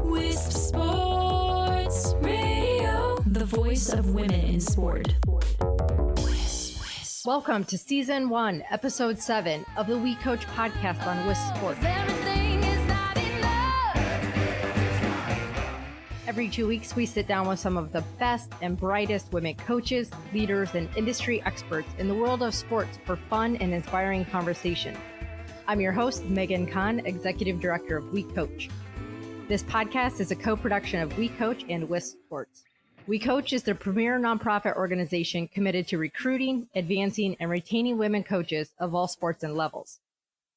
Wisp Sports Radio, the voice of women in sport. Welcome to Season 1, Episode 7 of the WeCOACH Podcast on Wisp Sports. Every 2 weeks, we sit down with some of the best and brightest women coaches, leaders, and industry experts in the world of sports for fun and inspiring conversation. I'm your host, Megan Kahn, Executive Director of WeCOACH. This podcast is a co-production of WeCOACH and Wisp Sports. WeCOACH is the premier nonprofit organization committed to recruiting, advancing, and retaining women coaches of all sports and levels.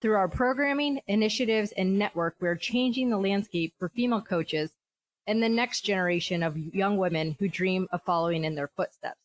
Through our programming, initiatives, and network, we are changing the landscape for female coaches and the next generation of young women who dream of following in their footsteps.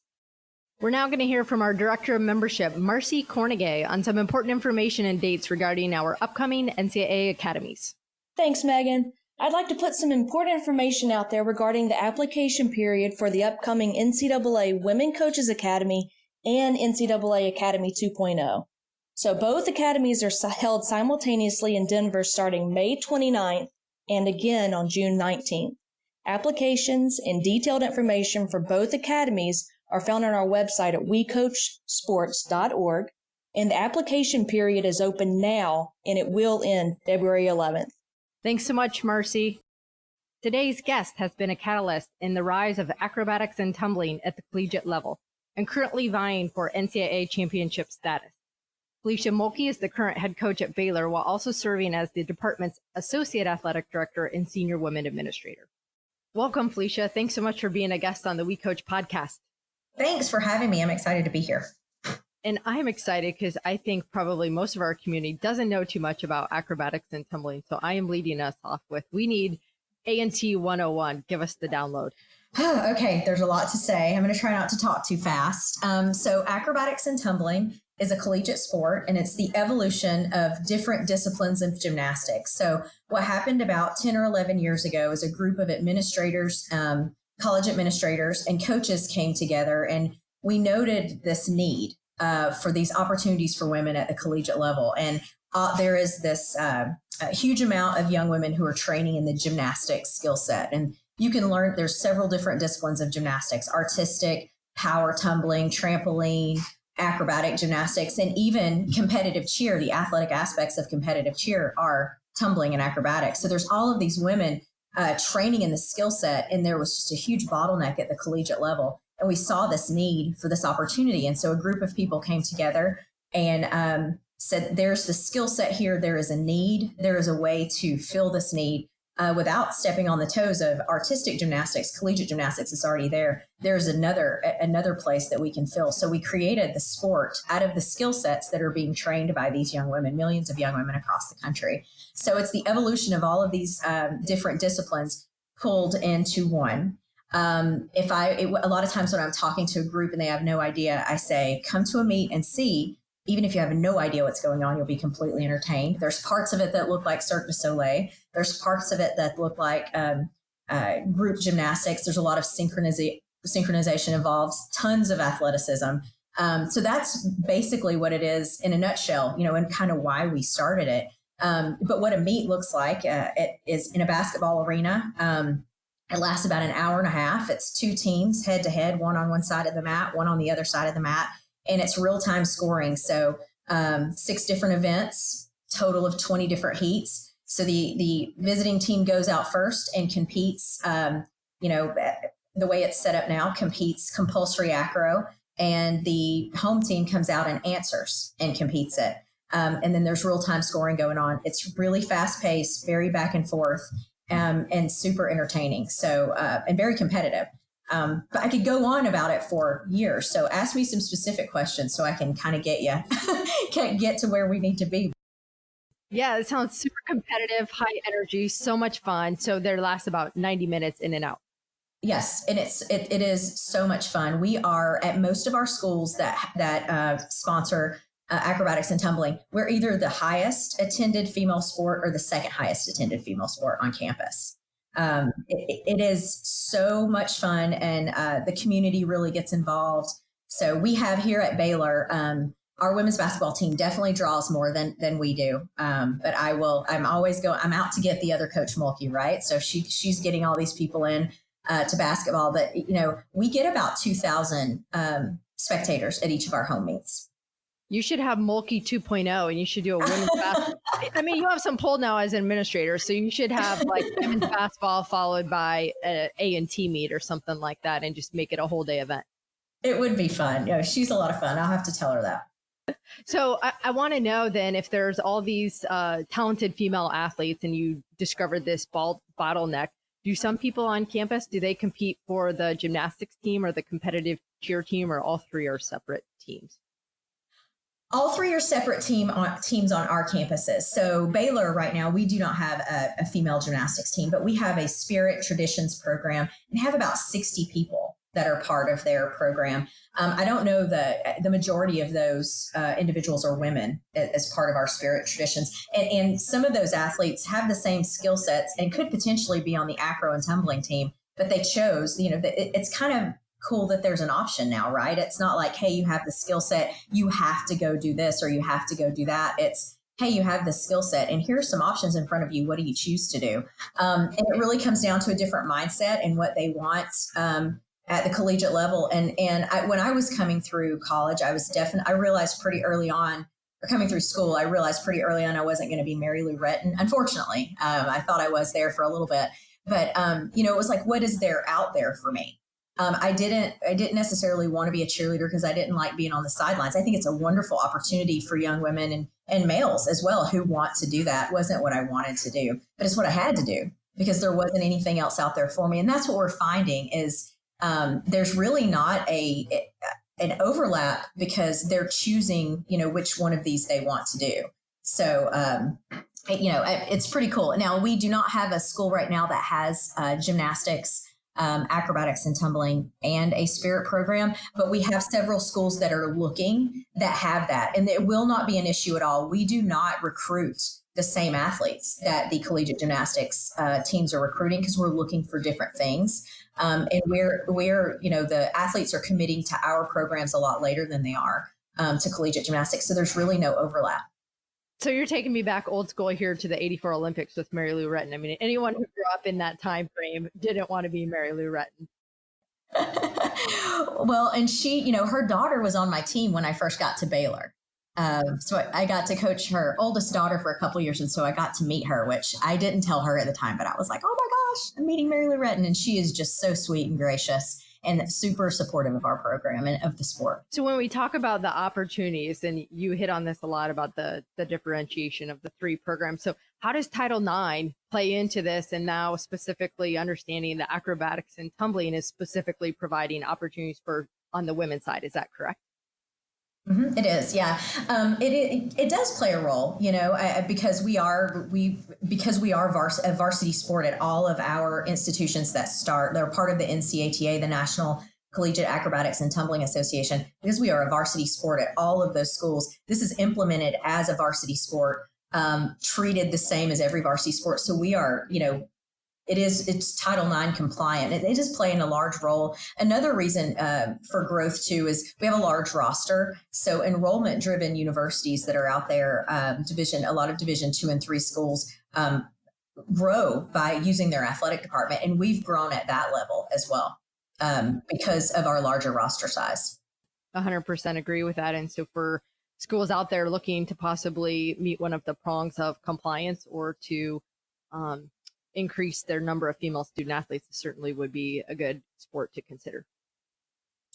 We're now going to hear from our Director of Membership, Marcy Cornegay, on some important information and dates regarding our upcoming NCAA academies. Thanks, Megan. I'd like to put some important information out there regarding the application period for the upcoming NCAA Women Coaches Academy and NCAA Academy 2.0. So both academies are held simultaneously in Denver starting May 29th and again on June 19th. Applications and detailed information for both academies are found on our website at wecoachsports.org, and the application period is open now and it will end February 11th. Thanks so much, Marcy. Today's guest has been a catalyst in the rise of acrobatics and tumbling at the collegiate level and currently vying for NCAA championship status. Felecia Mulkey is the current head coach at Baylor while also serving as the department's associate athletic director and senior women administrator. Welcome, Felecia. Thanks so much for being a guest on the WeCOACH podcast. Thanks for having me. I'm excited to be here. And I'm excited because I think probably most of our community doesn't know too much about acrobatics and tumbling. So I am leading us off with, we need A&T 101. Give us the download. Oh, okay. There's a lot to say. I'm going to try not to talk too fast. So acrobatics and tumbling is a collegiate sport, and it's the evolution of different disciplines of gymnastics. So what happened about 10 or 11 years ago is a group of administrators, college administrators and coaches came together, and we noted this need for these opportunities for women at the collegiate level. And there is this a huge amount of young women who are training in the gymnastics skill set. And you can learn, there's several different disciplines of gymnastics: artistic, power tumbling, trampoline, acrobatic gymnastics, and even competitive cheer. The athletic aspects of competitive cheer are tumbling and acrobatics. So there's all of these women training in the skill set, and there was just a huge bottleneck at the collegiate level. And we saw this need for this opportunity. And so a group of people came together and said, there's the skill set here. There is a need. There is a way to fill this need without stepping on the toes of artistic gymnastics. Collegiate gymnastics is already there. There's another place that we can fill. So we created the sport out of the skill sets that are being trained by these young women, millions of young women across the country. So it's the evolution of all of these different disciplines pulled into one. A lot of times when I'm talking to a group and they have no idea, I say, come to a meet and see. Even if you have no idea what's going on, you'll be completely entertained. There's parts of it that look like Cirque du Soleil. There's parts of it that look like group gymnastics. There's a lot of synchronization involved, tons of athleticism. So that's basically what it is in a nutshell, and kind of why we started it. But what a meet looks like, it is in a basketball arena. It lasts about an hour and a half. It's two teams head to head, one on one side of the mat, one on the other side of the mat. And it's real-time scoring. So 6 different events, total of 20 different heats. So the visiting team goes out first and competes, the way it's set up now, competes compulsory acro. And the home team comes out and answers and competes it. And then there's real-time scoring going on. It's really fast-paced, very back and forth, and super entertaining. So and very competitive. But I could go on about it for years. So ask me some specific questions so I can kind of get to where we need to be. Yeah, it sounds super competitive, high energy, so much fun. So they last about 90 minutes in and out. Yes, and it is so much fun. We are at most of our schools that sponsor acrobatics and tumbling. We're either the highest attended female sport or the second highest attended female sport on campus. It is so much fun, and the community really gets involved. So we have here at Baylor, our women's basketball team definitely draws more than we do. But I'm out to get the other Coach Mulkey, right? So she's getting all these people in to basketball. But, we get about 2,000 spectators at each of our home meets. You should have Mulkey 2.0 and you should do a women's basketball. I mean, you have some pull now as administrator, so you should have like women's basketball followed by an A&T meet or something like that and just make it a whole day event. It would be fun. She's a lot of fun. I'll have to tell her that. So I want to know then, if there's all these talented female athletes and you discovered this bottleneck, do some people on campus, do they compete for the gymnastics team or the competitive cheer team, or all three are separate teams? All three are separate teams on our campuses. So Baylor right now, we do not have a female gymnastics team, but we have a Spirit Traditions program and have about 60 people that are part of their program. I don't know the majority of those individuals are women as part of our Spirit Traditions. And some of those athletes have the same skill sets and could potentially be on the acro and tumbling team, but they chose, it's kind of cool that there's an option now, right? It's not like, hey, you have the skill set, you have to go do this or you have to go do that. It's, hey, you have the skill set and here's some options in front of you. What do you choose to do? And it really comes down to a different mindset and what they want at the collegiate level. And when I was coming through college, I realized pretty early on, or coming through school, I realized pretty early on I wasn't going to be Mary Lou Retton. Unfortunately, I thought I was there for a little bit, but it was like, what is there out there for me? I didn't necessarily want to be a cheerleader because I didn't like being on the sidelines. I think it's a wonderful opportunity for young women and males as well who want to do that. It wasn't what I wanted to do, but it's what I had to do because there wasn't anything else out there for me. And that's what we're finding is there's really not an overlap because they're choosing, which one of these they want to do. So, it's pretty cool. Now, we do not have a school right now that has gymnastics, acrobatics and tumbling and a Spirit program, but we have several schools that are looking that have that. And it will not be an issue at all. We do not recruit the same athletes that the collegiate gymnastics teams are recruiting because we're looking for different things. And we're the athletes are committing to our programs a lot later than they are to collegiate gymnastics. So there's really no overlap. So you're taking me back old school here to the 84 Olympics with Mary Lou Retton. I mean, anyone who grew up in that time frame didn't want to be Mary Lou Retton. Well, and she, her daughter was on my team when I first got to Baylor. So I got to coach her oldest daughter for a couple of years. And so I got to meet her, which I didn't tell her at the time, but I was like, oh my gosh, I'm meeting Mary Lou Retton. And she is just so sweet and gracious and super supportive of our program and of the sport. So when we talk about the opportunities, and you hit on this a lot about the differentiation of the three programs. So how does Title IX play into this? And now specifically understanding the acrobatics and tumbling is specifically providing opportunities on the women's side. Is that correct? Mm-hmm. It is, yeah. It does play a role, because we are a varsity sport at all of our institutions that start. They're part of the NCATA, the National Collegiate Acrobatics and Tumbling Association. Because we are a varsity sport at all of those schools, this is implemented as a varsity sport, treated the same as every varsity sport. So we are, it's Title IX compliant. It is playing a large role. Another reason for growth too is we have a large roster. So enrollment driven universities that are out there, a lot of Division 2 and 3 schools grow by using their athletic department. And we've grown at that level as well because of our larger roster size. 100% agree with that. And so for schools out there looking to possibly meet one of the prongs of compliance or to increase their number of female student athletes, certainly would be a good sport to consider.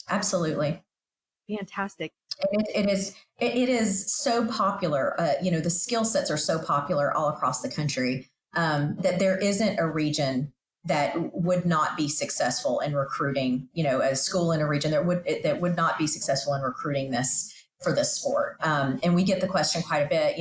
Absolutely. Fantastic. It is so popular. The skill sets are so popular all across the country that there isn't a region that would not be successful in recruiting, a school in a region that would not be successful in recruiting this for this sport. And we get the question quite a bit,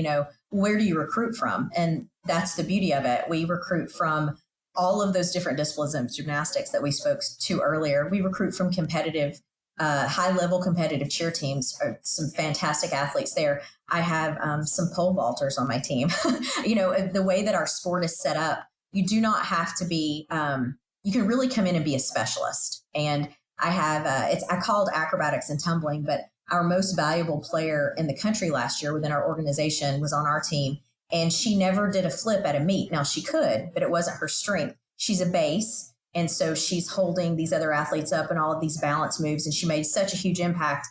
where do you recruit from? And that's the beauty of it. We recruit from all of those different disciplines of gymnastics that we spoke to earlier. We recruit from competitive, high-level competitive cheer teams, some fantastic athletes there. I have some pole vaulters on my team. The way that our sport is set up, you do not have to be, you can really come in and be a specialist. And I have, I called acrobatics and tumbling, but our most valuable player in the country last year within our organization was on our team. And she never did a flip at a meet. Now she could, but it wasn't her strength. She's a base. And so she's holding these other athletes up and all of these balance moves. And she made such a huge impact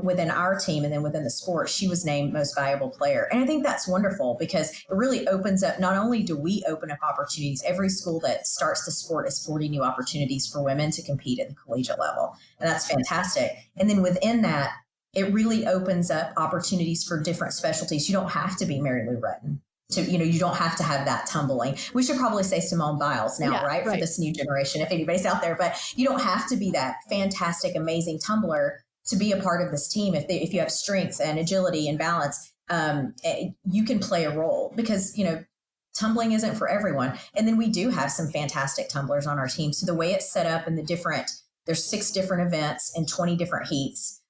within our team and then within the sport. She was named most valuable player. And I think that's wonderful because it really opens up, not only do we open up opportunities, every school that starts the sport is 40 new opportunities for women to compete at the collegiate level. And that's fantastic. And then within that, it really opens up opportunities for different specialties. You don't have to be Mary Lou Retton. You don't have to have that tumbling. We should probably say Simone Biles now, right? For this new generation, if anybody's out there. But you don't have to be that fantastic, amazing tumbler to be a part of this team. If you have strength and agility and balance, you can play a role because, tumbling isn't for everyone. And then we do have some fantastic tumblers on our team. So the way it's set up and there's 6 different events and 20 different heats.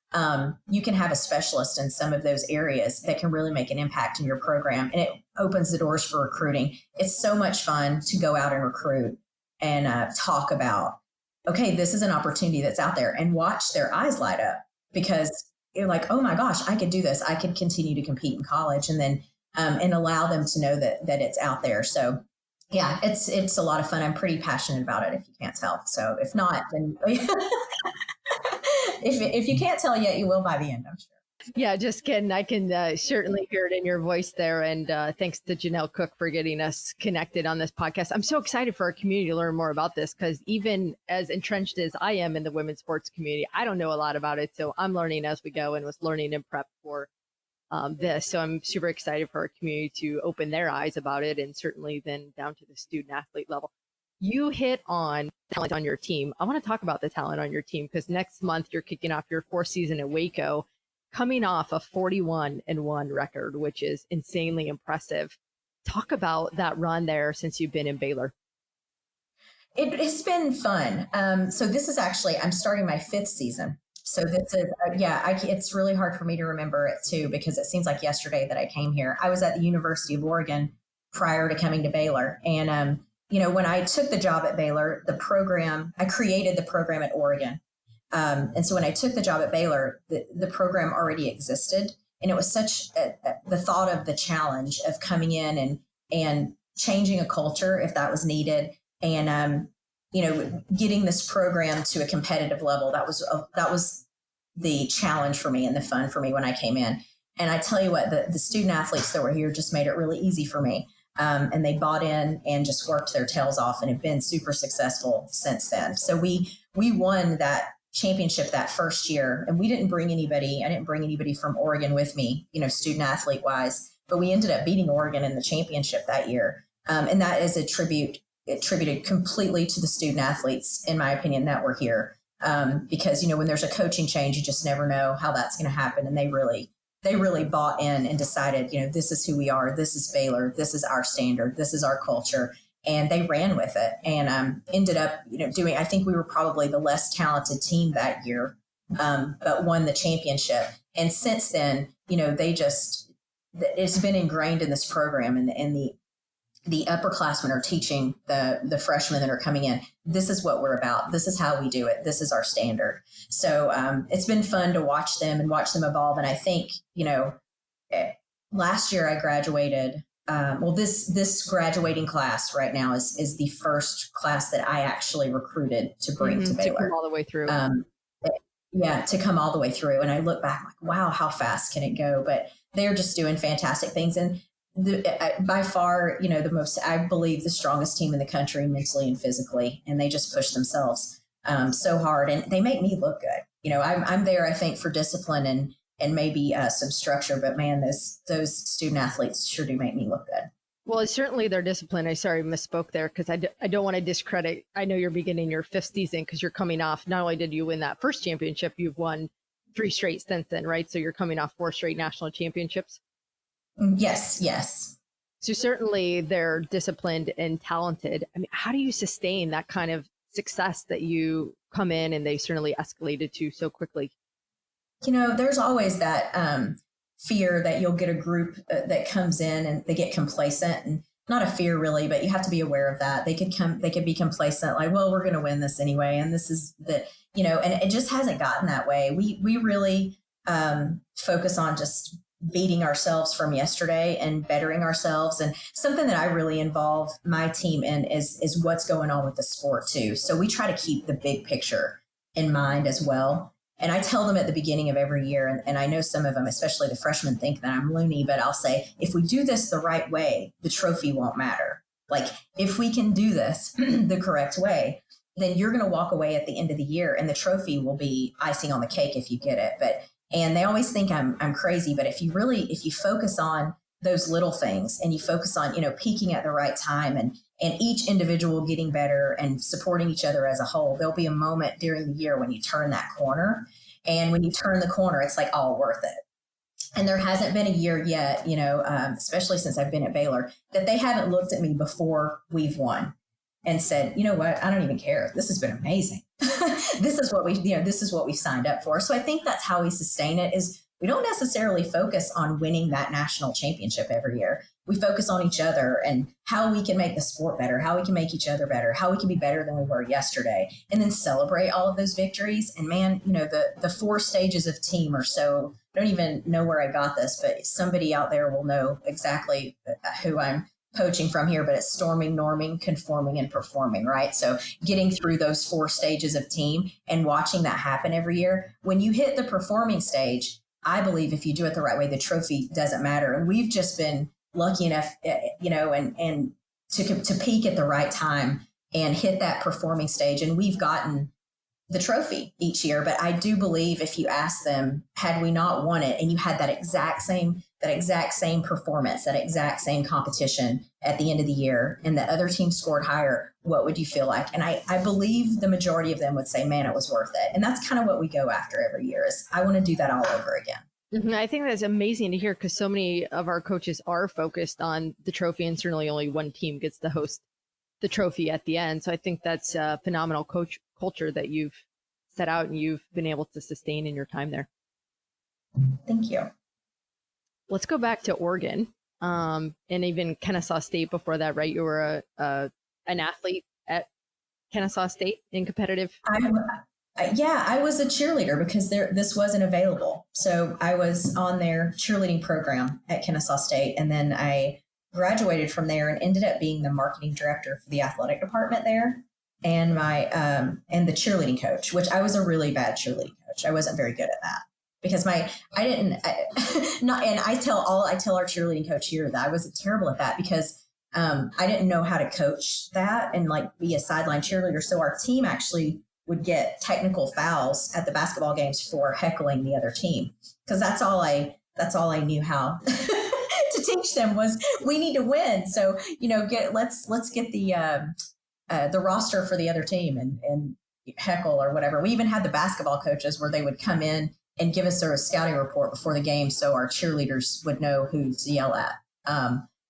You can have a specialist in some of those areas that can really make an impact in your program. And it opens the doors for recruiting. It's so much fun to go out and recruit and talk about, okay, this is an opportunity that's out there, and watch their eyes light up because you're like, oh my gosh, I could do this. I could continue to compete in college, and then and allow them to know that it's out there. So yeah, it's a lot of fun. I'm pretty passionate about it, if you can't tell. So if not, then if you can't tell yet, you will by the end, I'm sure. Yeah, just kidding. I can certainly hear it in your voice there. And thanks to Janelle Cook for getting us connected on this podcast. I'm so excited for our community to learn more about this because even as entrenched as I am in the women's sports community, I don't know a lot about it. So I'm learning as we go and was learning in prep for this. So I'm super excited for our community to open their eyes about it, and certainly then down to the student athlete level. You hit on talent on your team. I want to talk about the talent on your team because next month you're kicking off your 4th season at Waco, coming off a 41-1 record, which is insanely impressive. Talk about that run there since you've been in Baylor. It has been fun. So this is actually, I'm starting my 5th season. So this is, it's really hard for me to remember it too, because it seems like yesterday that I came here. I was at the University of Oregon prior to coming to Baylor. And, when I took the job at Baylor, I created the program at Oregon. And so when I took the job at Baylor, the program already existed. And it was such the thought of the challenge of coming in and changing a culture if that was needed. And, getting this program to a competitive level, that was the challenge for me and the fun for me when I came in. And I tell you what, the student athletes that were here just made it really easy for me. And they bought in and just worked their tails off and have been super successful since then. So we won that championship that first year, and we didn't bring anybody. I didn't bring anybody from Oregon with me, student athlete wise, but we ended up beating Oregon in the championship that year. And that is attributed completely to the student athletes, in my opinion, that were here. Because, when there's a coaching change, you just never know how that's going to happen. And they really bought in and decided, this is who we are. This is Baylor. This is our standard. This is our culture. And they ran with it and ended up, I think we were probably the less talented team that year, but won the championship. And since then, it's been ingrained in this program, and the upperclassmen are teaching the freshmen that are coming in. This is what we're about. This is how we do it. This is our standard. So it's been fun to watch them evolve. And I think, last year I graduated. This graduating class right now is the first class that I actually recruited to bring to Baylor. To come all the way through. To come all the way through. And I look back like, wow, how fast can it go? But they're just doing fantastic things. And by far, I believe the strongest team in the country mentally and physically, and they just push themselves so hard, and they make me look good. I'm there, I think, for discipline and maybe some structure, but man, those student athletes sure do make me look good. Well, it's certainly their discipline. I misspoke there because I don't want to discredit. I know you're beginning your 5th season because you're coming off. Not only did you win that first championship, you've won 3 straight since then, right? So you're coming off 4 straight national championships. Yes. So certainly they're disciplined and talented. I mean, how do you sustain that kind of success that you come in and they certainly escalated to so quickly? There's always that fear that you'll get a group that comes in and they get complacent, and not a fear really, but you have to be aware of that. They could be complacent, like, well, we're going to win this anyway. And this is and it just hasn't gotten that way. We really focus on just beating ourselves from yesterday and bettering ourselves. And something that I really involve my team in is what's going on with the sport too. So we try to keep the big picture in mind as well. And I tell them at the beginning of every year, and I know some of them, especially the freshmen, think that I'm loony, but I'll say, if we do this the right way, the trophy won't matter. Like, if we can do this the correct way, then you're going to walk away at the end of the year and the trophy will be icing on the cake if you get it. And they always think I'm crazy, but if you focus on those little things and you focus on, peaking at the right time and each individual getting better and supporting each other as a whole, there'll be a moment during the year when you turn that corner. And when you turn the corner, it's like all worth it. And there hasn't been a year yet, especially since I've been at Baylor, that they haven't looked at me before we've won and said, you know what, I don't even care. This has been amazing. This is what we signed up for. So I think that's how we sustain it. Is we don't necessarily focus on winning that national championship every year. We focus on each other and how we can make the sport better, how we can make each other better, how we can be better than we were yesterday, and then celebrate all of those victories. And man, the 4 stages of team are so, I don't even know where I got this, but somebody out there will know exactly who I'm poaching from here, but it's storming, norming, conforming, and performing, right? So getting through those 4 stages of team and watching that happen every year. When you hit the performing stage, I believe if you do it the right way, the trophy doesn't matter. And we've just been lucky enough, and to peak at the right time and hit that performing stage. And we've gotten the trophy each year. But I do believe if you ask them, had we not won it and you had that exact same performance, that exact same competition at the end of the year and the other team scored higher, what would you feel like? And I believe the majority of them would say, man, it was worth it. And that's kind of what we go after every year is I want to do that all over again. Mm-hmm. I think that's amazing to hear because so many of our coaches are focused on the trophy and certainly only one team gets to host the trophy at the end. So I think that's a phenomenal coach culture that you've set out and you've been able to sustain in your time there. Thank you. Let's go back to Oregon and even Kennesaw State before that, right? You were an athlete at Kennesaw State in competitive. I was a cheerleader because this wasn't available. So I was on their cheerleading program at Kennesaw State. And then I graduated from there and ended up being the marketing director for the athletic department there and and the cheerleading coach, which I was a really bad cheerleading coach. I wasn't very good at that because I tell our cheerleading coach here that I was terrible at that because I didn't know how to coach that and like be a sideline cheerleader. So our team actually would get technical fouls at the basketball games for heckling the other team. Cause that's all I knew how to teach them was we need to win. So, let's get the roster for the other team and heckle or whatever. We even had the basketball coaches where they would come in and give us a scouting report before the game. So our cheerleaders would know who to yell at.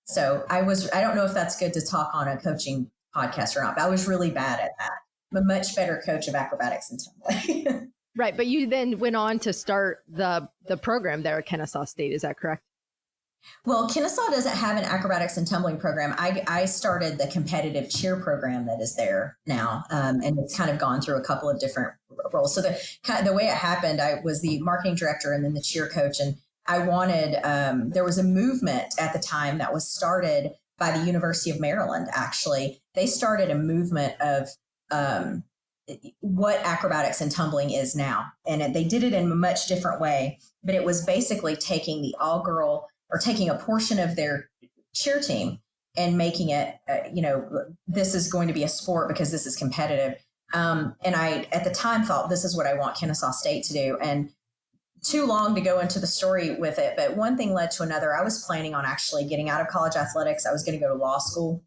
So I don't know if that's good to talk on a coaching podcast or not, but I was really bad at that. I'm a much better coach of acrobatics and tumbling. Right. But you then went on to start the program there at Kennesaw State. Is that correct? Well, Kennesaw doesn't have an acrobatics and tumbling program. I started the competitive cheer program that is there now. And it's kind of gone through a couple of different roles. So the way it happened, I was the marketing director and then the cheer coach. And I wanted, there was a movement at the time that was started by the University of Maryland, actually. They started a movement of what acrobatics and tumbling is now. And they did it in a much different way, but it was basically taking the all-girl or taking a portion of their cheer team and making it, this is going to be a sport because this is competitive. And I, at the time, thought this is what I want Kennesaw State to do. And too long to go into the story with it, but one thing led to another. I was planning on actually getting out of college athletics. I was going to go to law school.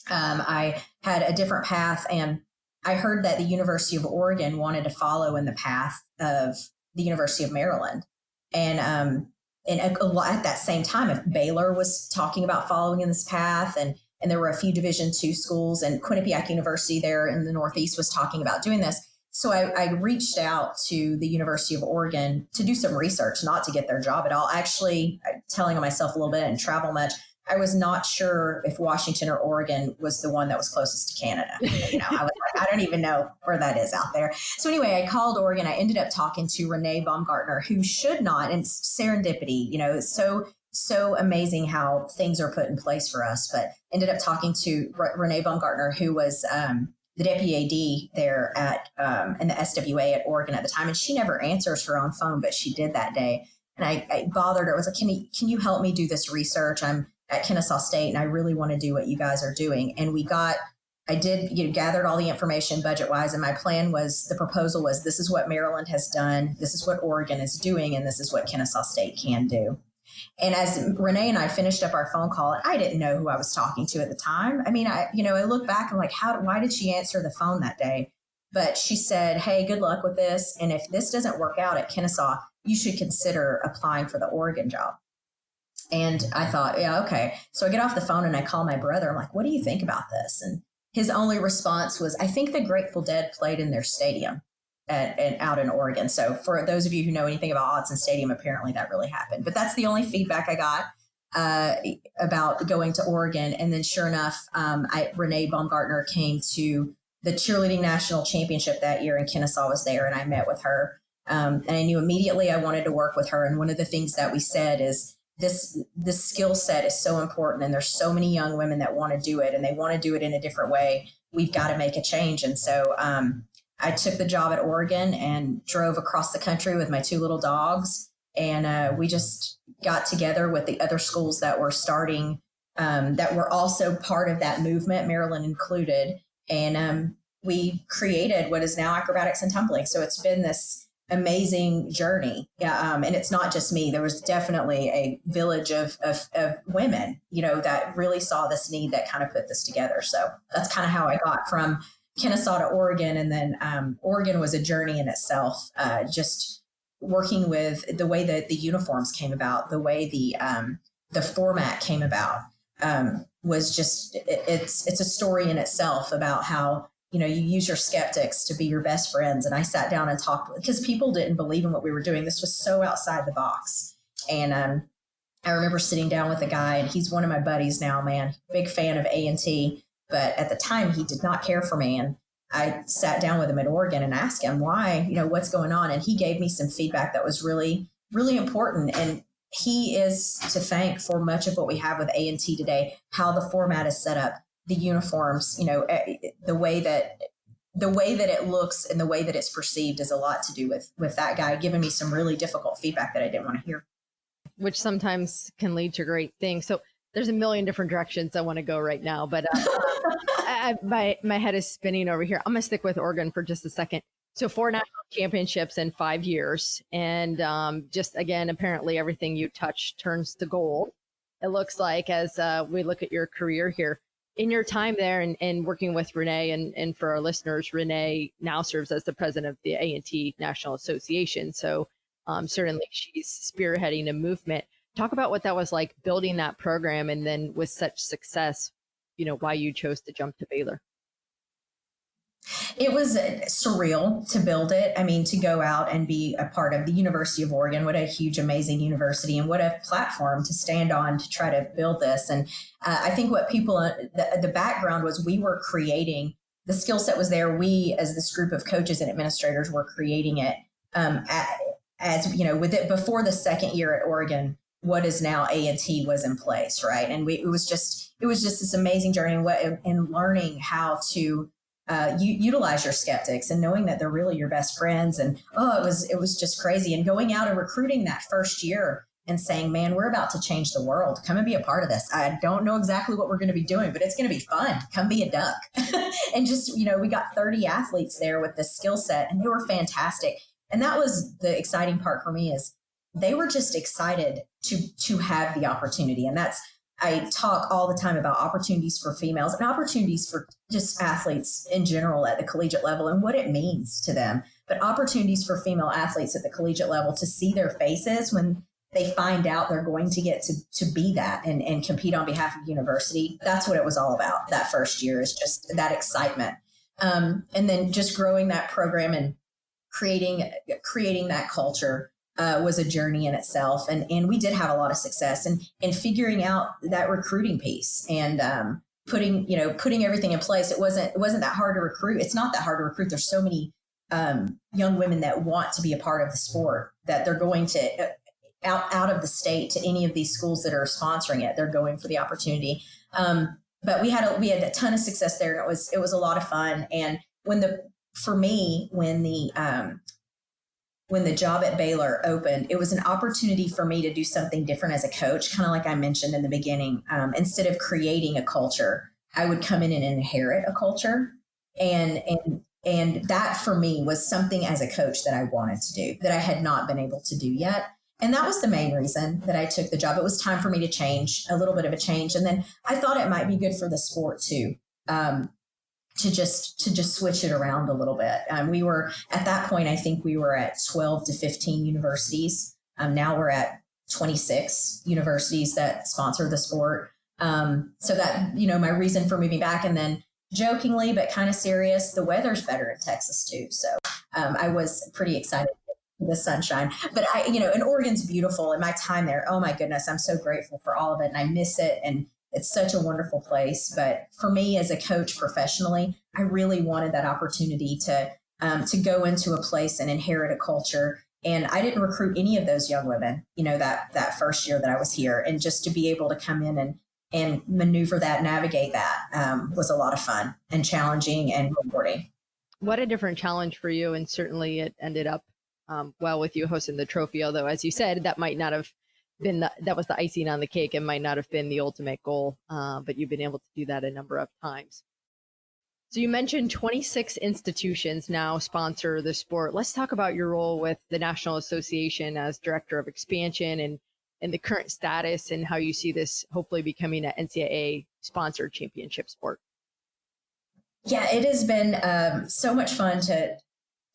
I had a different path, and I heard that the University of Oregon wanted to follow in the path of the University of Maryland. And at that same time, if Baylor was talking about following in this path, and there were a few Division II schools, and Quinnipiac University there in the Northeast was talking about doing this. So I reached out to the University of Oregon to do some research, not to get their job at all. Actually, telling on myself a little bit and travel much. I was not sure if Washington or Oregon was the one that was closest to Canada. I was like, I don't even know where that is out there. So anyway, I called Oregon. I ended up talking to Renee Baumgartner, who should not, and serendipity, it's so amazing how things are put in place for us, but ended up talking to Renee Baumgartner, who was the deputy AD there at in the SWA at Oregon at the time. And she never answers her own phone, but she did that day. And I bothered her. I was like, can you help me do this research? I'm at Kennesaw State and I really want to do what you guys are doing. And I did gathered all the information budget wise. And my plan was, the proposal was, this is what Maryland has done. This is what Oregon is doing. And this is what Kennesaw State can do. And as Renee and I finished up our phone call, I didn't know who I was talking to at the time. I mean, I look back and like, why did she answer the phone that day? But she said, hey, good luck with this. And if this doesn't work out at Kennesaw, you should consider applying for the Oregon job. And I thought, yeah, okay. So I get off the phone and I call my brother. I'm like, what do you think about this? And his only response was, I think the Grateful Dead played in their stadium out in Oregon. So for those of you who know anything about Autzen Stadium, apparently that really happened. But that's the only feedback I got about going to Oregon. And then sure enough, Renee Baumgartner came to the cheerleading national championship that year, and Kennesaw was there, and I met with her. And I knew immediately I wanted to work with her. And one of the things that we said is, this skill set is so important, and there's so many young women that want to do it, and they want to do it in a different way. We've got to make a change. And so I took the job at Oregon and drove across the country with my 2 little dogs. And we just got together with the other schools that were starting, that were also part of that movement, Maryland included. And we created what is now Acrobatics and Tumbling. So it's been this amazing journey. And it's not just me. There was definitely a village of women, that really saw this need, that kind of put this together. So that's kind of how I got from Kennesaw to Oregon. And then Oregon was a journey in itself, just working with the way that the uniforms came about, the way the format came about, was just, it's a story in itself about how, you use your skeptics to be your best friends. And I sat down and talked, because people didn't believe in what we were doing. This was so outside the box. And I remember sitting down with a guy, and he's one of my buddies now, man, big fan of A&T. But at the time, he did not care for me. And I sat down with him in Oregon and asked him why, what's going on. And he gave me some feedback that was really, really important. And he is to thank for much of what we have with A&T today, how the format is set up, the uniforms, the way that it looks and the way that it's perceived is a lot to do with that guy giving me some really difficult feedback that I didn't want to hear. Which sometimes can lead to great things. So there's a million different directions I want to go right now, but my head is spinning over here. I'm going to stick with Oregon for just a second. So 4 national championships in 5 years. And just again, apparently everything you touch turns to gold. It looks like, as we look at your career here. In your time there and working with Renee, and for our listeners, Renee now serves as the president of the A&T National Association. So certainly she's spearheading a movement. Talk about what that was like building that program, and then with such success, why you chose to jump to Baylor. It was surreal to build it. I mean, to go out and be a part of the University of Oregon, what a huge, amazing university, and what a platform to stand on to try to build this. And I think what people, the background was, we were creating, the skill set was there. We, as this group of coaches and administrators, were creating it as, with it before the second year at Oregon, what is now A&T was in place. Right. And it was just this amazing journey and learning how to utilize your skeptics and knowing that they're really your best friends. And it was just crazy. And going out and recruiting that first year and saying, man, we're about to change the world. Come and be a part of this. I don't know exactly what we're going to be doing, but it's going to be fun. Come be a duck. And just, we got 30 athletes there with this skill set, and they were fantastic. And that was the exciting part for me, is they were just excited to have the opportunity. And I talk all the time about opportunities for females and opportunities for just athletes in general at the collegiate level and what it means to them. But opportunities for female athletes at the collegiate level to see their faces when they find out they're going to get to be that and compete on behalf of the university. That's what it was all about. That first year is just that excitement. And then just growing that program and creating that culture. was a journey in itself. And we did have a lot of success in figuring out that recruiting piece and putting everything in place. It wasn't that hard to recruit. It's not that hard to recruit. There's so many young women that want to be a part of the sport that they're going to out of the state to any of these schools that are sponsoring it. They're going for the opportunity. But we had a ton of success there. And it was a lot of fun. And when the job at Baylor opened, it was an opportunity for me to do something different as a coach, kind of like I mentioned in the beginning. Instead of creating a culture, I would come in and inherit a culture. And that for me was something as a coach that I wanted to do that I had not been able to do yet. And that was the main reason that I took the job. It was time for me to change, a little bit of a change. And then I thought it might be good for the sport too, to just switch it around a little bit. We were at that point, I think we were at 12 to 15 universities. Now we're at 26 universities that sponsor the sport. So that, my reason for moving back, and then jokingly, but kind of serious, the weather's better in Texas too. So I was pretty excited for the sunshine, but and Oregon's beautiful, and my time there, oh my goodness, I'm so grateful for all of it. And I miss it. And it's such a wonderful place. But for me as a coach professionally, I really wanted that opportunity to go into a place and inherit a culture. And I didn't recruit any of those young women, that first year that I was here. And just to be able to come in and maneuver that, navigate that was a lot of fun and challenging and rewarding. What a different challenge for you. And certainly it ended up well with you hosting the trophy, although as you said, that might not have been that was the icing on the cake and might not have been the ultimate goal, but you've been able to do that a number of times. So you mentioned 26 institutions now sponsor the sport. Let's talk about your role with the National Association as Director of Expansion and the current status and how you see this hopefully becoming an NCAA sponsored championship sport. Yeah, it has been so much fun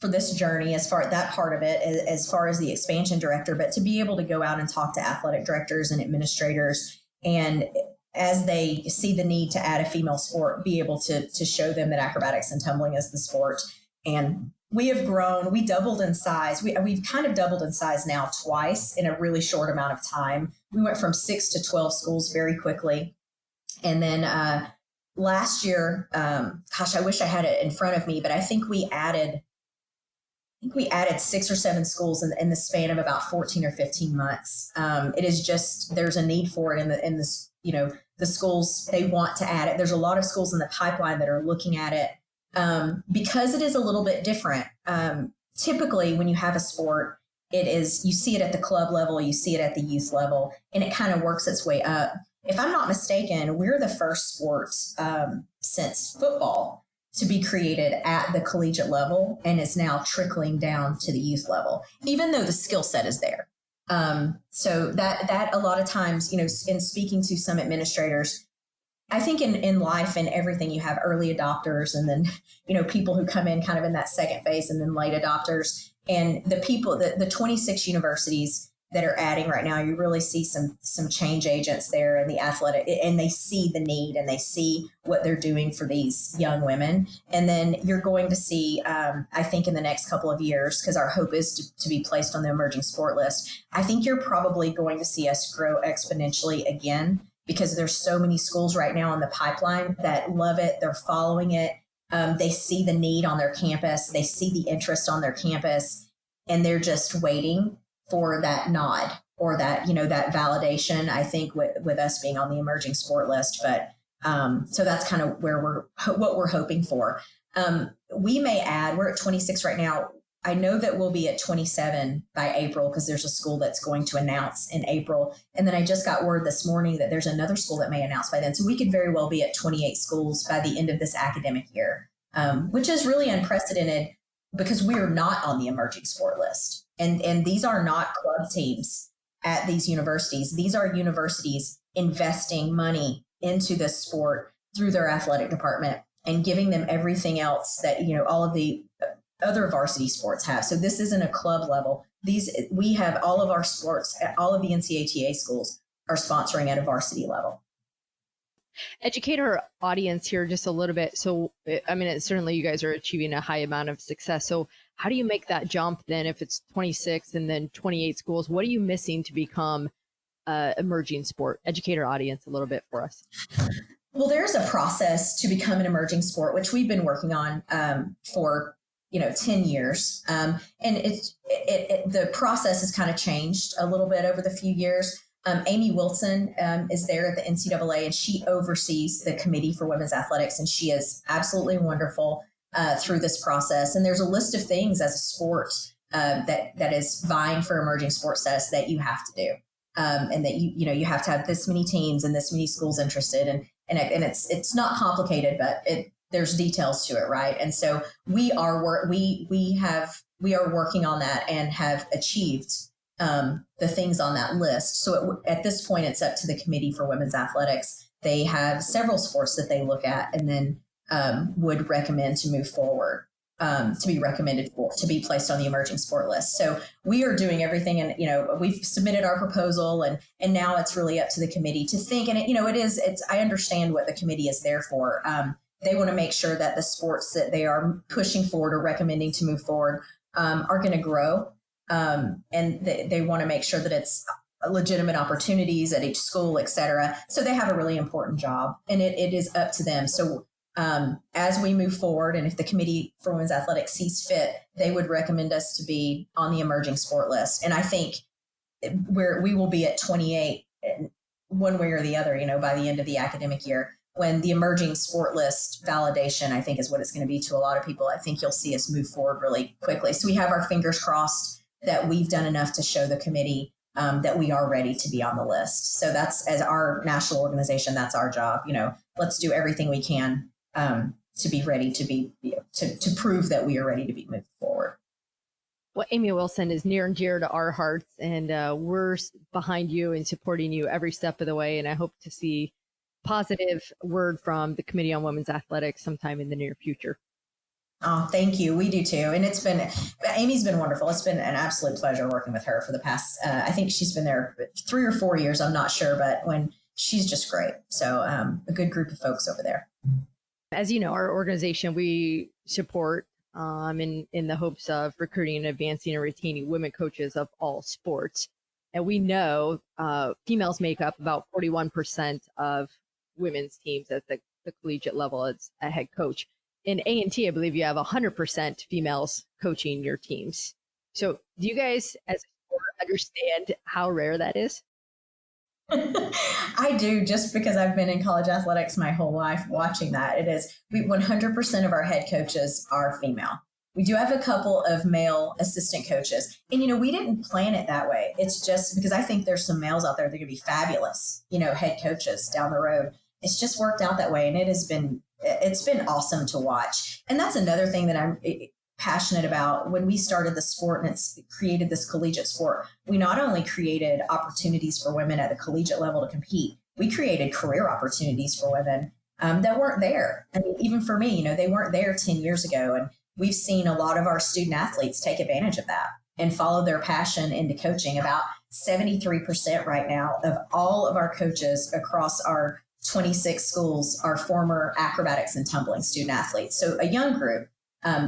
for this journey as far as that part of it, as far as the expansion director, but to be able to go out and talk to athletic directors and administrators, and as they see the need to add a female sport, be able to show them that acrobatics and tumbling is the sport. And we have grown, we doubled in size. We've kind of doubled in size now twice in a really short amount of time. We went from 6 to 12 schools very quickly. And then last year, I wish I had it in front of me, but I think we added 6 or 7 schools in the span of about 14 or 15 months. It is just, there's a need for it in this, the schools, they want to add it. There's a lot of schools in the pipeline that are looking at it because it is a little bit different. Typically when you have a sport, you see it at the club level, you see it at the youth level, and it kind of works its way up. If I'm not mistaken, we're the first sport since football to be created at the collegiate level and is now trickling down to the youth level, even though the skill set is there. So that a lot of times, in speaking to some administrators, I think in life and everything, you have early adopters and then, people who come in kind of in that second phase and then late adopters. And the people, the 26 universities that are adding right now, you really see some change agents there in the athletic, and they see the need and they see what they're doing for these young women. And then you're going to see, I think in the next couple of years, because our hope is to be placed on the emerging sport list, I think you're probably going to see us grow exponentially again, because there's so many schools right now in the pipeline that love it. They're following it. They see the need on their campus. They see the interest on their campus, and they're just waiting for that nod or that, that validation, I think with us being on the emerging sport list. But so that's kind of what we're hoping for. We may add, we're at 26 right now. I know that we'll be at 27 by April because there's a school that's going to announce in April. And then I just got word this morning that there's another school that may announce by then. So we could very well be at 28 schools by the end of this academic year, which is really unprecedented because we're not on the emerging sport list. And these are not club teams at these universities. These are universities investing money into this sport through their athletic department and giving them everything else that, all of the other varsity sports have. So this isn't a club level. We have all of our sports, all of the NCATA schools are sponsoring at a varsity level. Educate our audience here just a little bit. So, certainly you guys are achieving a high amount of success. So How do you make that jump then if it's 26 and then 28 schools? What are you missing to become emerging sport? Educate our audience a little bit for us. Well, there's a process to become an emerging sport, which we've been working on for 10 years. And the process has kind of changed a little bit over the few years. Amy Wilson is there at the NCAA, and she oversees the Committee for Women's Athletics, and she is absolutely wonderful through this process. And there's a list of things as a sport that is vying for emerging sport status that you have to do. And that you have to have this many teams and this many schools interested, and it's not complicated, but there's details to it, right? And so we are working on that and have achieved the things on that list. So at this point, it's up to the Committee for Women's Athletics. They have several sports that they look at and then would recommend to move forward. To be recommended to be placed on the emerging sport list. So we are doing everything, and we've submitted our proposal, and now it's really up to the committee to think. And I understand what the committee is there for. They want to make sure that the sports that they are pushing forward or recommending to move forward are going to grow, and they want to make sure that it's legitimate opportunities at each school, et cetera. So they have a really important job, and it is up to them. So as we move forward, and if the Committee for Women's Athletics sees fit, they would recommend us to be on the emerging sport list. And I think we will be at 28 one way or the other, by the end of the academic year, when the emerging sport list validation, I think, is what it's going to be to a lot of people. I think you'll see us move forward really quickly. So we have our fingers crossed that we've done enough to show the committee that we are ready to be on the list. So that's, as our national organization, that's our job. Let's do everything we can to be ready to prove that we are ready to be moved forward. Well, Amy Wilson is near and dear to our hearts, and we're behind you and supporting you every step of the way. And I hope to see positive word from the Committee on Women's Athletics sometime in the near future. Oh, thank you. We do too. And Amy's been wonderful. It's been an absolute pleasure working with her for the past, I think she's been there 3 or 4 years. I'm not sure, but she's just great. So a good group of folks over there. As you know, our organization, we support in the hopes of recruiting and advancing and retaining women coaches of all sports. And we know females make up about 41% of women's teams at the collegiate level as a head coach. In A&T, I believe you have 100% females coaching your teams. So do you guys as a sport understand how rare that is? I do, just because I've been in college athletics my whole life watching that. 100% of our head coaches are female. We do have a couple of male assistant coaches. And, we didn't plan it that way. It's just because I think there's some males out there that are going to be fabulous, head coaches down the road. It's just worked out that way. And it's been awesome to watch. And that's another thing that I'm passionate about. When we started the sport and it's created this collegiate sport, we not only created opportunities for women at the collegiate level to compete, we created career opportunities for women that weren't there. I mean, even for me, they weren't there 10 years ago. And we've seen a lot of our student athletes take advantage of that and follow their passion into coaching. About 73% right now of all of our coaches across our 26 schools are former acrobatics and tumbling student athletes. So a young group,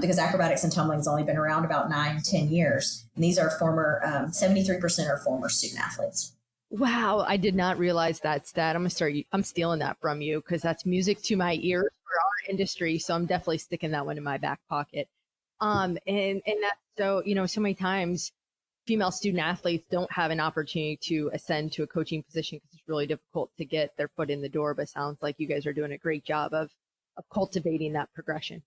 because acrobatics and tumbling has only been around about 9-10 years. And these are 73% are former student athletes. Wow. I did not realize that stat. I'm stealing that from you because that's music to my ears for our industry. So I'm definitely sticking that one in my back pocket. And that's so many times female student athletes don't have an opportunity to ascend to a coaching position because it's really difficult to get their foot in the door. But it sounds like you guys are doing a great job of cultivating that progression.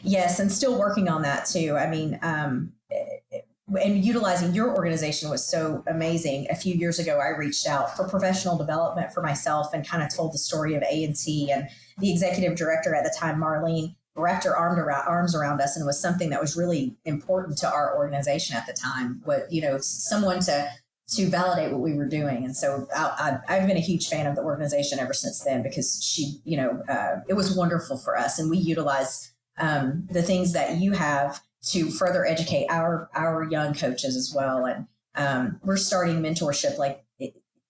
Yes, and still working on that too. I mean, and utilizing your organization was so amazing. A few years ago, I reached out for professional development for myself and kind of told the story of A&T, and the executive director at the time, Marlene, wrapped her arms around us, and it was something that was really important to our organization at the time. Someone to validate what we were doing. And so I've been a huge fan of the organization ever since then, because it was wonderful for us, and we utilize the things that you have to further educate our young coaches as well. And we're starting mentorship,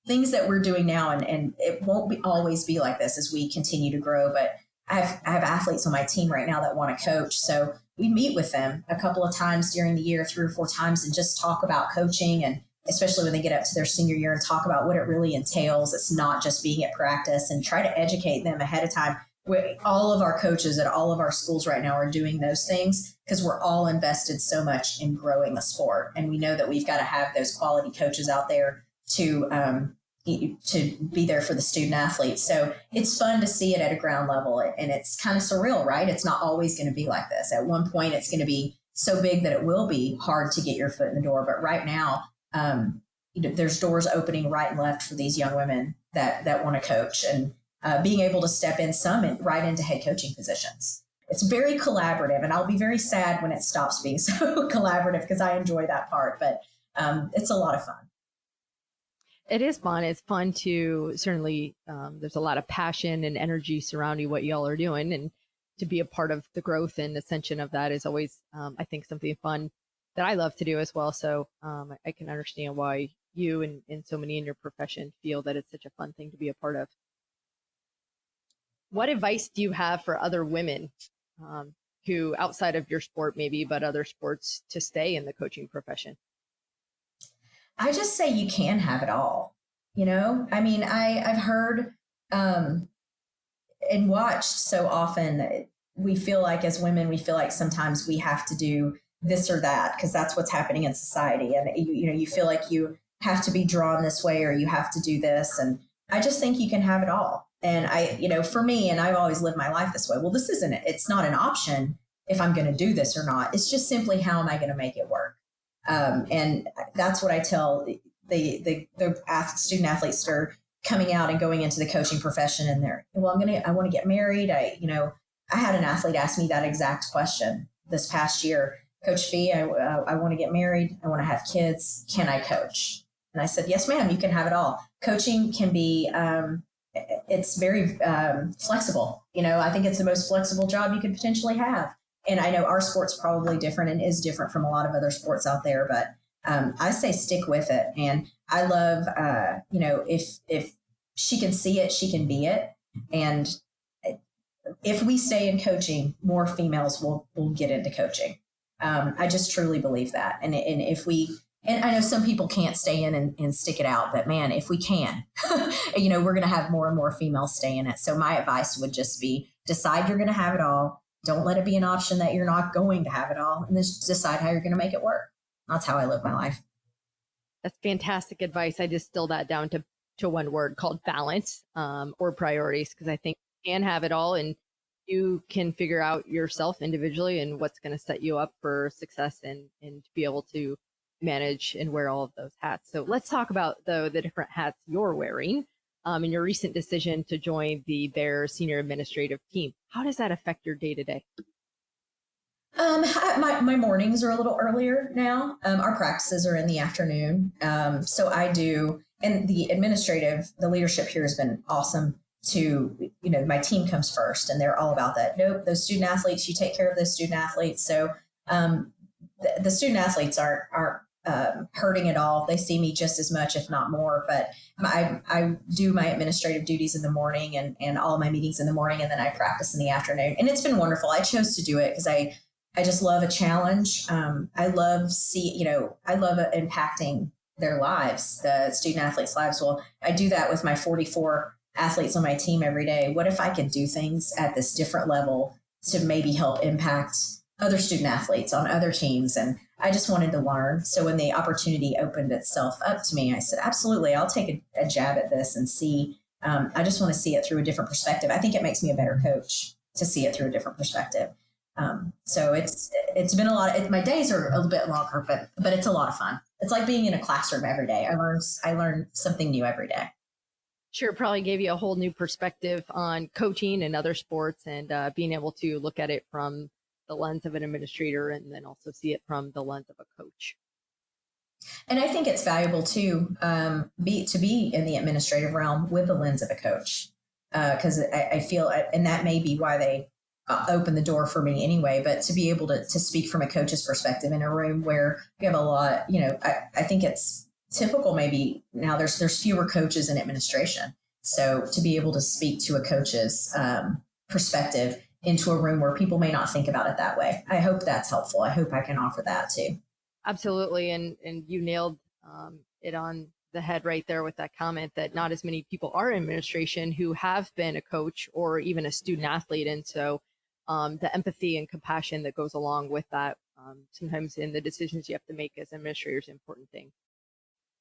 things that we're doing now. And it won't always be like this as we continue to grow. But I have athletes on my team right now that want to coach. So we meet with them a couple of times during the year, 3 or 4 times, and just talk about coaching, and especially when they get up to their senior year, and talk about what it really entails. It's not just being at practice, and try to educate them ahead of time. All of our coaches at all of our schools right now are doing those things because we're all invested so much in growing the sport. And we know that we've got to have those quality coaches out there to be there for the student athletes. So it's fun to see it at a ground level, and it's kind of surreal, right? It's not always going to be like this. At one point, it's going to be so big that it will be hard to get your foot in the door. But right now, there's doors opening right and left for these young women that want to coach, and being able to step in right into head coaching positions. It's very collaborative, and I'll be very sad when it stops being so collaborative because I enjoy that part, but it's a lot of fun. It is fun. It's fun to certainly, there's a lot of passion and energy surrounding what y'all are doing, and to be a part of the growth and ascension of that is always, I think, something fun that I love to do as well. So I can understand why you and so many in your profession feel that it's such a fun thing to be a part of. What advice do you have for other women who, outside of your sport maybe, but other sports, to stay in the coaching profession? I just say you can have it all. I mean, I've heard and watched so often that we feel like, as women, we feel like sometimes we have to do this or that because that's what's happening in society. And, you feel like you have to be drawn this way, or you have to do this. And I just think you can have it all. And for me, and I've always lived my life this way. Well, it's not an option if I'm going to do this or not. It's just simply, how am I going to make it work? And that's what I tell the student athletes that are coming out and going into the coaching profession. And I want to get married. I had an athlete ask me that exact question this past year. Coach Fee, I want to get married. I want to have kids. Can I coach? And I said, yes, ma'am, you can have it all. Coaching can be, it's very flexible. I think it's the most flexible job you could potentially have. And I know our sport's probably different and is different from a lot of other sports out there, but I say stick with it. And I love, if she can see it, she can be it. And if we stay in coaching, more females will get into coaching. I just truly believe that. And I know some people can't stay in and stick it out, but man, if we can, we're going to have more and more females stay in it. So my advice would just be, decide you're going to have it all. Don't let it be an option that you're not going to have it all, and then just decide how you're going to make it work. That's how I live my life. That's fantastic advice. I distill that down to one word called balance, or priorities, because I think you can have it all, and you can figure out yourself individually and what's going to set you up for success and to be able to manage and wear all of those hats. So let's talk about, though, the different hats you're wearing. In your recent decision to join the Bears senior administrative team, how does that affect your day to day? My mornings are a little earlier now. Our practices are in the afternoon. So I do, and the leadership here has been awesome my team comes first, and they're all about that. Nope, those student athletes, you take care of those student athletes. So the student athletes aren't hurting at all. They see me just as much, if not more, but I do my administrative duties in the morning and all my meetings in the morning, and then I practice in the afternoon. And it's been wonderful. I chose to do it because I just love a challenge. I love impacting their lives, the student athletes' lives. Well, I do that with my 44 athletes on my team every day. What if I could do things at this different level to maybe help impact other student athletes on other teams? And I just wanted to learn. So when the opportunity opened itself up to me, I said, absolutely, I'll take a jab at this and see. I just want to see it through a different perspective. I think it makes me a better coach to see it through a different perspective. So it's been a lot. My days are a little bit longer, but it's a lot of fun. It's like being in a classroom every day. I learn something new every day. Sure, probably gave you a whole new perspective on coaching and other sports, and being able to look at it from the lens of an administrator, and then also see it from the lens of a coach. And I think it's valuable too, to be in the administrative realm with the lens of a coach, because I feel, and that may be why they open the door for me anyway, but to be able to speak from a coach's perspective in a room where we have a lot, I think it's typical. Maybe now there's fewer coaches in administration. So to be able to speak to a coach's perspective into a room where people may not think about it that way. I hope that's helpful. I hope I can offer that too. Absolutely. And you nailed it on the head right there with that comment that not as many people are in administration who have been a coach or even a student athlete. And so the empathy and compassion that goes along with that, sometimes in the decisions you have to make as administrators, important thing.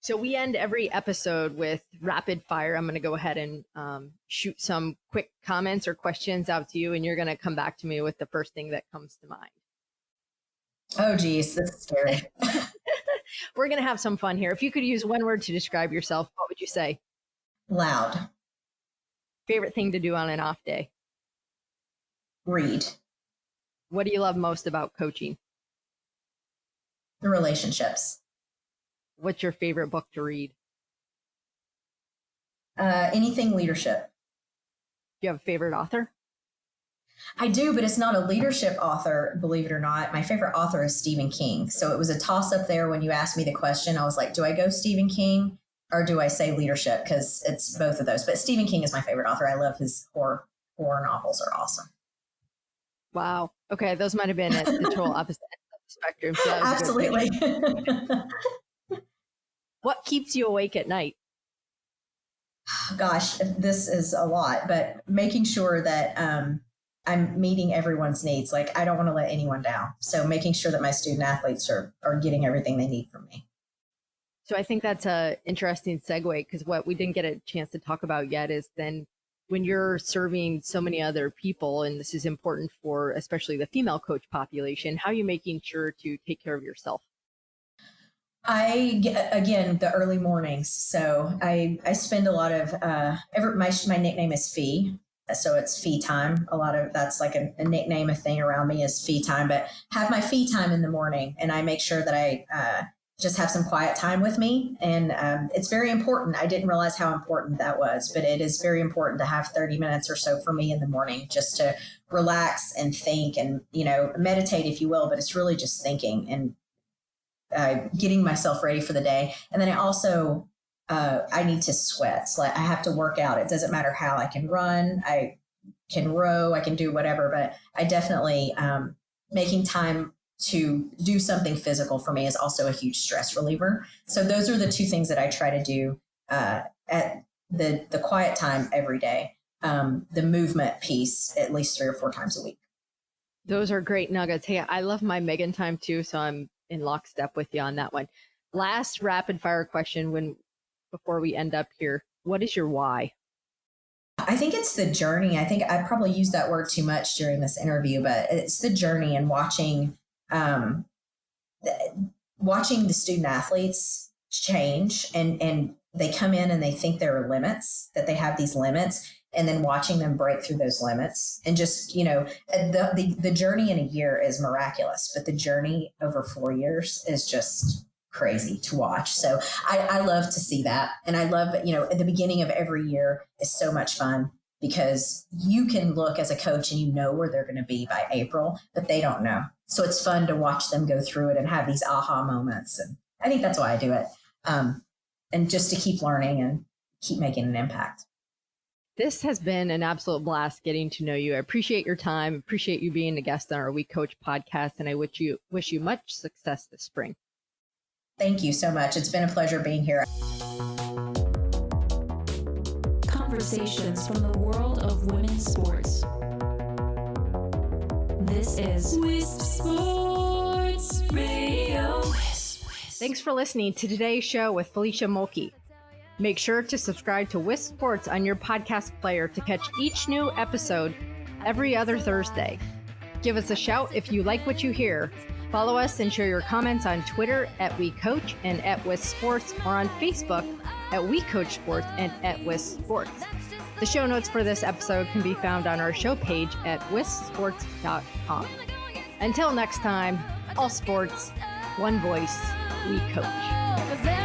So we end every episode with rapid fire. I'm going to go ahead and shoot some quick comments or questions out to you, and you're going to come back to me with the first thing that comes to mind. Oh, geez, this is scary. We're going to have some fun here. If you could use one word to describe yourself, what would you say? Loud. Favorite thing to do on an off day? Read. What do you love most about coaching? The relationships. What's your favorite book to read? Anything leadership. Do you have a favorite author? I do, but it's not a leadership author, believe it or not. My favorite author is Stephen King. So it was a toss up there when you asked me the question. I was like, do I go Stephen King or do I say leadership? Because it's both of those. But Stephen King is my favorite author. I love his horror novels are awesome. Wow. Okay. Those might have been at the total opposite end of the spectrum. So absolutely. What keeps you awake at night? Gosh, this is a lot, but making sure that I'm meeting everyone's needs. Like, I don't want to let anyone down. So making sure that my student athletes are getting everything they need from me. So I think that's a interesting segue, because what we didn't get a chance to talk about yet is then when you're serving so many other people, and this is important for especially the female coach population, how are you making sure to take care of yourself? Again, the early mornings. So I spend a lot of, my nickname is Fee. So it's fee time. A lot of that's like a nickname, a thing around me is fee time, but have my fee time in the morning. And I make sure that I just have some quiet time with me. And it's very important. I didn't realize how important that was, but it is very important to have 30 minutes or so for me in the morning just to relax and think and, meditate, if you will. But it's really just thinking and getting myself ready for the day. And then I also I need to sweat. So I have to work out. It doesn't matter how. I can run, I can row, I can do whatever, but I definitely making time to do something physical for me is also a huge stress reliever. So those are the two things that I try to do at the quiet time every day. The movement piece at least 3 or 4 times a week. Those are great nuggets. Hey, I love my Megan time too, so I'm in lockstep with you on that one. Last rapid fire question before we end up here. What is your why? I think it's the journey. I think I probably used that word too much during this interview, but it's the journey and watching the student athletes change and they come in and they think there are limits, that they have these limits, and then watching them break through those limits. And just, the journey in a year is miraculous, but the journey over 4 years is just crazy to watch. So I love to see that. And I love, at the beginning of every year is so much fun because you can look as a coach and where they're going to be by April, but they don't know. So it's fun to watch them go through it and have these aha moments. And I think that's why I do it. And just to keep learning and keep making an impact. This has been an absolute blast getting to know you. I appreciate your time. Appreciate you being a guest on our WeCOACH podcast. And I wish you much success this spring. Thank you so much. It's been a pleasure being here. Conversations from the world of women's sports. This is Wisp Sports Radio. Thanks for listening to today's show with Felecia Mulkey. Make sure to subscribe to Wisp Sports on your podcast player to catch each new episode every other Thursday. Give us a shout if you like what you hear. Follow us and share your comments on Twitter at WeCOACH and at Wisp Sports, or on Facebook at WeCOACH Sports and at Wisp Sports. The show notes for this episode can be found on our show page at wispsports.com. Until next time, all sports, one voice, WeCOACH.